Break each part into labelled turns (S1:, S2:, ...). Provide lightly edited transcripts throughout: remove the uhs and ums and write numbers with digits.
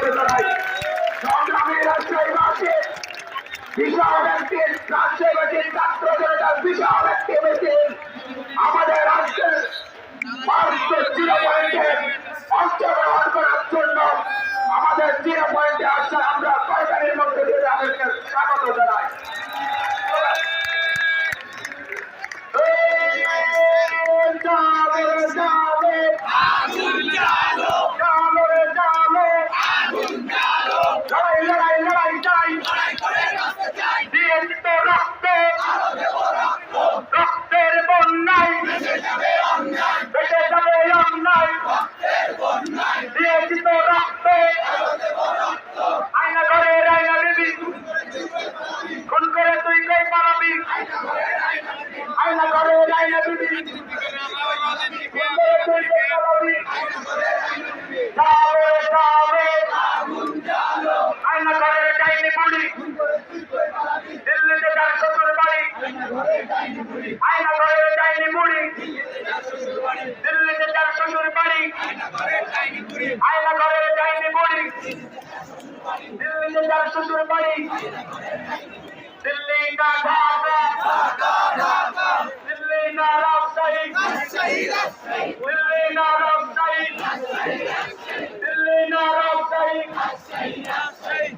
S1: স্বাগত জানাই। সংগ্রামী রাজশাহীবাসী বিশাল একটি রাজশাহীবাসীর ছাত্র জনতার বিশাল একটি মিছিল আমাদের রাষ্ট্রের ভারতের 0 পয়েন্টে অংশগ্রহণ করার জন্য আমাদের 0 পয়েন্টে আসা আমরা সরকারের মধ্যে দিয়ে তাদেরকে স্বাগত জানাই। রক্তের বন্যায় বেঁচে যাবে অন্যায়, দিয়েছি তো রক্ত আয়না ঘরের আয়না দিবি, খুন করে তুই কই পালাবি, আয়না ঘরের আয়না দিবি, খুন করে তুই কই পালাবি, আয়না ঘরের ডাইনি বুড়ি, দিল্লিতে তার শ্বশুর বাড়ি, আয়না ঘরের ডাইনি বুড়ি, দিল্লিতে তার শ্বশুর বাড়ি, আয়না ঘরের ডাইনি বুড়ি, দিল্লিতে তার শ্বশুর বাড়ি, দিল্লি না ঢাকা, দিল্লি না রাজশাহী, দিল্লি না রাজশাহী, দিল্লি না রাজশাহী,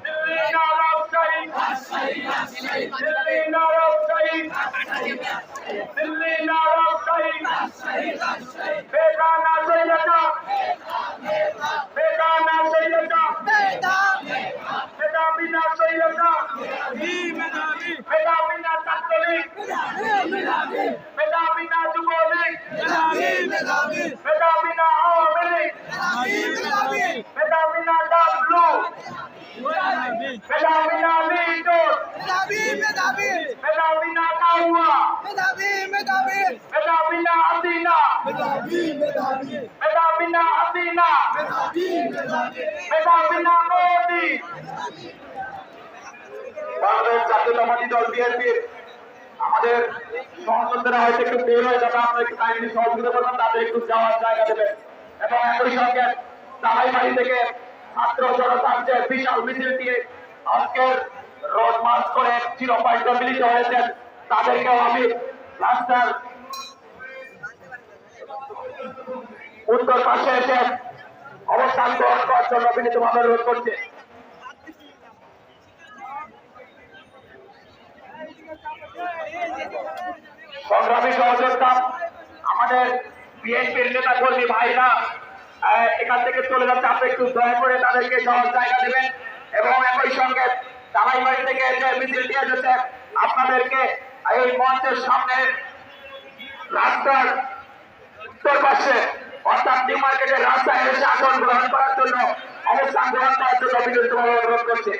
S1: দিল্লি না রাজশাহী, দিল্লি না রাজশাহী, দিল্লি না রাজশাহী, বেগানা সৈয়দা, বেগানা সৈয়দা, মেধাবী না সৈয়দা, মেধাবী না ছাত্রলীগ, মেধাবী না যুবলীগ, মেধাবী না আওয়ামী লীগ, মেধাবী না ডাবলু, মেধাবী না লিটন, মেধাবী না কাউয়া, মেধাবী না আদিনা, মেধাবী না আদিনা, মেধাবী না মোদি। বাংলাদেশ জাতীয়তাবাদী দল বিএনপির আমাদের সহযোদ্ধারা হয়তো একটু বের হয়ে যাবে, আমরা একটু কাহিনী সহযোগিতা করবেন, তাদের একটু যাওয়ার জায়গা দেবেন এবং একই সঙ্গে তালাইবাড়ি থেকে ছাত্র জনতার যে বিশাল মিছিলটি আজকের রোড মার্চ করে 0 পয়েন্টে মিলিত হয়েছেন তাদেরকেও আমি রাস্তার উত্তর পাশে এসে অবস্থান গ্রহণ করার জন্য বিনীতভাবে অনুরোধ করছি। সংগ্রামী সহযোদ্ধা আমাদের বিএনপির নেতা কর্মী ভাইরা এখান থেকে চলে যাচ্ছে, আপনি একটু দয়া করে তাদেরকে যাওয়ার জায়গা দেবেন এবং একই সঙ্গে তালাইবাড়ি থেকে যে মিছিলটি এসেছে আপনাদেরকে এই মঞ্চের সামনে রাস্তার উত্তর পাশে অর্থাৎ নিউ মার্কেটের রাস্তায় এসে আসন গ্রহণ করার জন্য অবস্থান গ্রহণ করার জন্য বিনীতভাবে অনুরোধ করছে।